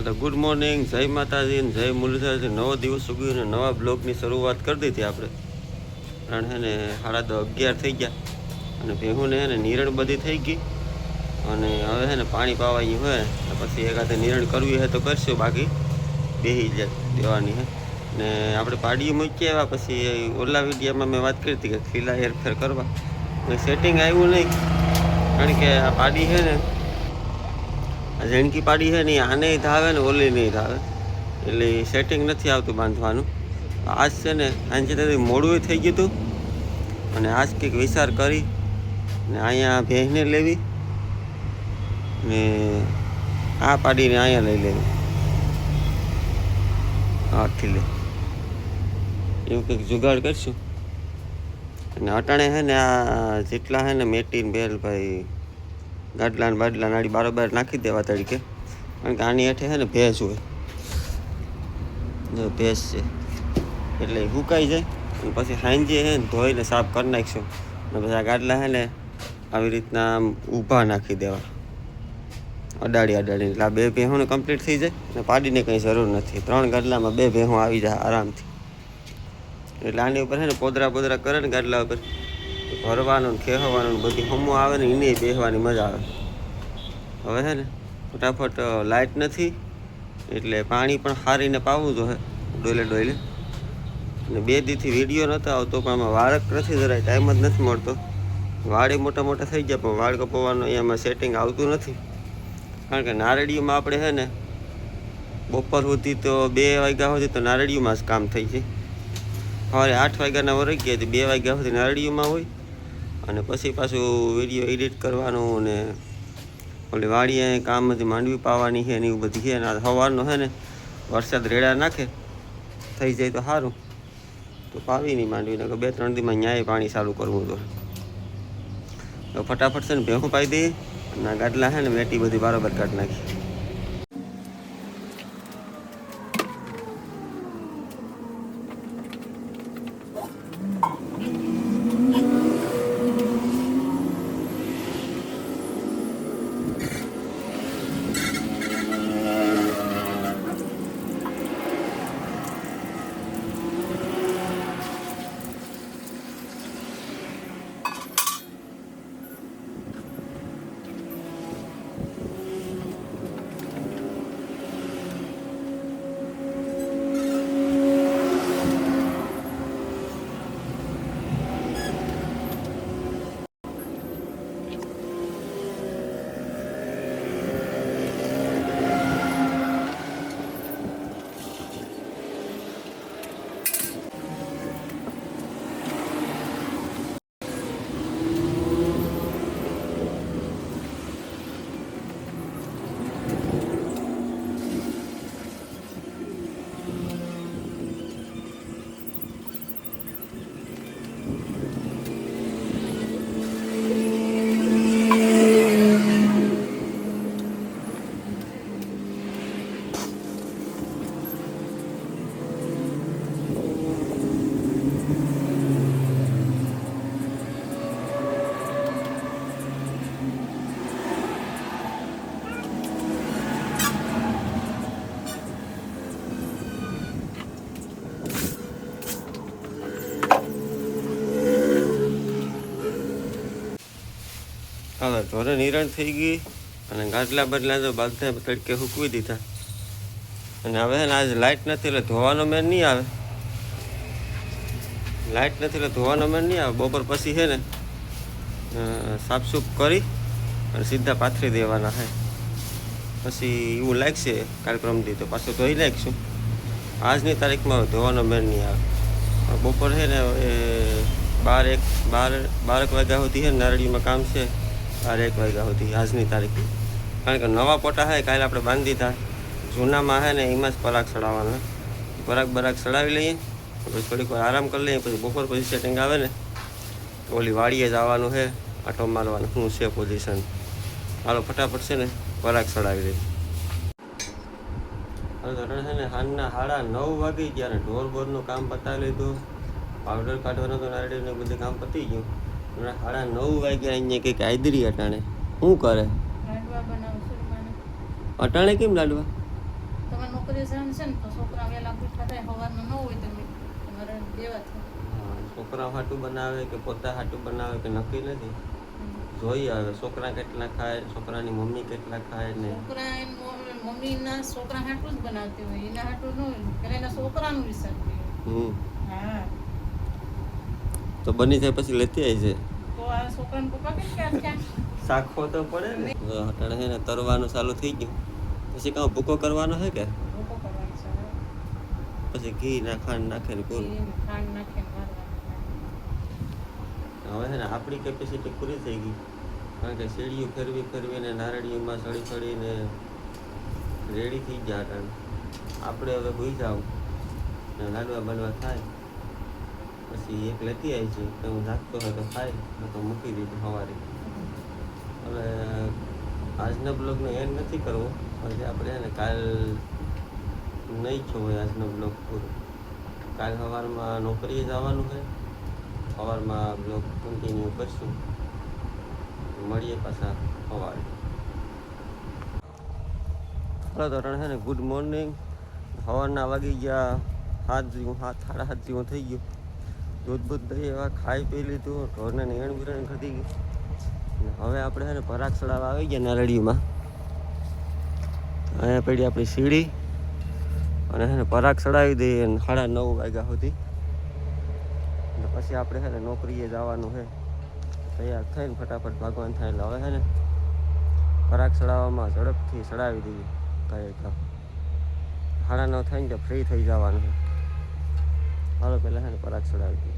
તો good morning, જય માતાજી ને જય મુરલીધરજી. નવો દિવસ ઉગ્યો ને નવા બ્લોગની શરૂઆત કરી દીધી આપણે. કારણ હે ને 11:30 થઈ ગયા અને ભેહું ને નિરણ બધી થઈ ગઈ અને હવે હે ને પાણી પાવાની હોય પછી એકાદે નિરણ કરવી હોય તો કરશું, બાકી બેસી જાય દેવાની હે ને. આપણે પાડીઓ મૂકી આવ્યા પછી ઓલા વિડીયોમાં મેં વાત કરી હતી કે ખીલા હેરફેર કરવા, સેટિંગ આવ્યું નહીં. કારણ કે આ પાડી છે ને, આ ઝીણકી પાડી છે ને, આને ધાવે ને ઓલી નહીં ધાવે, એટલે સેટિંગ નથી આવતું બાંધવાનું. આજ છે ને આને મોડું થઈ ગયું હતું અને આજ કંઈક વિચાર કરી ને અહીંયા ભેંસને લેવી ને આ પાડીને અહીંયા લઈ લેવી, આથી લે એવું કંઈક જુગાડ કરશું. અને અટાણે છે ને આ જેટલા છે ને મેટીન બેલ ભાઈ ગાડલા ને બાડલા નાડી બારોબાર નાખી દેવા તરીકે. કારણ કે આની હેઠે છે ને ભેંસ હોય, ભેંસ છે એટલે સુકાઈ જાય અને પછી સાંજે છે ને ધોઈને સાફ કરી નાખીશું. અને પછી આ ગાડલા છે ને આવી રીતના આમ ઊભા નાખી દેવા, અડાડીને. એટલે આ 2 ભેંસોને કમ્પ્લીટ થઈ જાય અને પાડીને કંઈ જરૂર નથી. 3 ગાડલામાં 2 ભેંસો આવી જાય આરામથી. એટલે આની ઉપર છે ને પોદરા કરે ને ગાડલા ઉપર ભરવાનું ને ખેહવાનું ને બધી હમું આવે ને એને બેસવાની મજા આવે. હવે છે ને ફટાફટ લાઇટ નથી એટલે પાણી પણ હારીને પાવું જોઈએ ડોલે. અને 2 દીથી વિડીયો નહોતો આવતો પણ આમાં વાળક નથી, જરાય ટાઈમ જ નથી મળતો. વાળે મોટા થઈ ગયા પણ વાળ કપાવવાનું એમાં સેટિંગ આવતું નથી. કારણ કે નારળીઓમાં આપણે છે ને બપોર સુધી તો 2 વાગ્યા સુધી તો નારળીઓમાં જ કામ થઈ જાય. સવારે 8 વાગ્યાના વરસ ગયા તો 2 વાગ્યા સુધી નારળીઓમાં હોય અને પછી પાછું વિડીયો એડિટ કરવાનું ને ઓલી વાડીએ કામમાંથી માંડવી પાવાની છે ને એવું બધી છે ને. સવારનો છે ને વરસાદ રેડા નાખે થઈ જાય તો સારું, તો પાવી નહીં માંડવીને 2-3 દીમાં ન્યાય પાણી ચાલુ કરવું તો ફટાફટ છે ને ભેહું પાઈ દઈએ અને ગાડલા છે ને મેટી બધી બરાબર કાઢી નાખી. હવે ઢોરે નિરણ થઈ ગઈ અને ગાડલા બદલા તો બધા તડકે સૂકવી દીધા. અને હવે ને આજે લાઇટ નથી એટલે ધોવાનો મેન નહીં આવે. લાઇટ નથી એટલે ધોવાનો મેન નહીં આવે. બપોર પછી છે ને સાફસૂફ કરી અને સીધા પાથરી દેવાના છે. પછી એવું લાગશે કાર્યક્રમથી તો પાછું ધોઈ નાખીશું. આજની તારીખમાં ધોવાનો મેન નહીં આવે. બપોર છે ને 12 વાગ્યા સુધી છે ને નારળીમાં કામ છે, 1 વાગ્યા સુધી આજની તારીખ. કારણ કે નવા પોટા છે કાલે આપણે બાંધી દીધા, જૂનામાં છે ને એમાં જ પરાગ ચડાવવાના. પરાગ ચડાવી લઈએ પછી થોડીક વાર આરામ કરી લઈએ, પછી બપોર પછી સેટિંગ આવે ને ઓલી વાડીએ જવાનું છે, આટો મારવાનું શું છે પોઝિશન. હાલો ફટાફટ છે ને પરાગ ચડાવી લઈએ. હવે છે ને સાંજના 9:30 વાગી ગયા ને ઢોર બોરનું કામ પતાવી લીધું. પાવડર કાઢવાનું તો નારળીને બધું કામ પતી ગયું. 9:30 વાગ્યા અહીંયા કંઈક આદરી અટાણે શું કરે? અટાણે કેમ લાડવા? તમારે નોકરી જવાનું છે ને તો છોકરા વહેલા ઉઠવા થાય, સવારના ન હોય તો તમારે દેવા થાય. છોકરા હાટું બનાવે કે પોતા હાટું બનાવે કે નક્કી નથી. જોઈએ હવે છોકરા કેટલા ખાય, છોકરાની મમ્મી કેટલા ખાય ને. મમ્મીના છોકરા હાટું જ બનાવતી હોય, એના હાટું ન હોય, પેલા એના છોકરાનું વિચારતી હોય. હા તો બની જાય પછી લેતી આવી છે. તો આ છોકરાના પપ્પા ક્યાં શાખો તો પડે ને. હટાણે છે ને તરવાનું ચાલુ થઈ ગયું. પછી કાં ભૂકો કરવાનો છે કે ભૂકો કરવાનો છે. પછી ઘી ના ખાંડ નાખે ને પૂરું. ખાંડ નાખે હવે છે ને આપણી કેપેસિટી પૂરી થઈ ગઈ, કારણ કે શેરડીયું ફેરવીને નારળીમાં સળીને રેડી થઈ ગયા હતા. આપણે હવે હોઈ જાવ ને લાડવા બાડવા થાય પછી એક લેતી આવી છે તો હું નાખતો હોય તો ખાય તો મૂકી દીધું સવારે. હવે આજના બ્લોગનો એન્ડ નથી કરવો, પછી આપણે છે ને કાલ નહીં છો હોય આજનો બ્લોગ પૂરો. કાલ સવારમાં નોકરીએ જવાનું છે, સવારમાં બ્લોગ કન્ટિન્યુ કરશું. મળીએ પાછા સવારે. ચાલો તો છે ને ગુડ મોર્નિંગ. સવારના વાગી ગયા 7:30 જેવું થઈ ગયું. દૂધ બૂધ દહીં એવા ખાઈ પી લીધું, ઢોરને નિયણ બિરણ ઘટી ગઈ. હવે આપણે છે ને પરાગ ચડાવવા આવી ગયા નારળીમાં. અહીંયા પડી આપણી સીડી અને છે ને પરાગ ચડાવી દઈએ 9:30 વાગ્યા સુધી. અને પછી આપણે છે ને નોકરીએ જવાનું છે. તૈયાર થઈને ફટાફટ ભાગવાન થાય એટલે હવે છે ને પરાગ ચડાવવામાં ઝડપથી ચડાવી દઈએ. કાંઈ 9:30 થાય ને તો ફ્રી થઈ જવાનું છે. હાલો પહેલાં છે ને પરાગ ચડાવી દઈએ.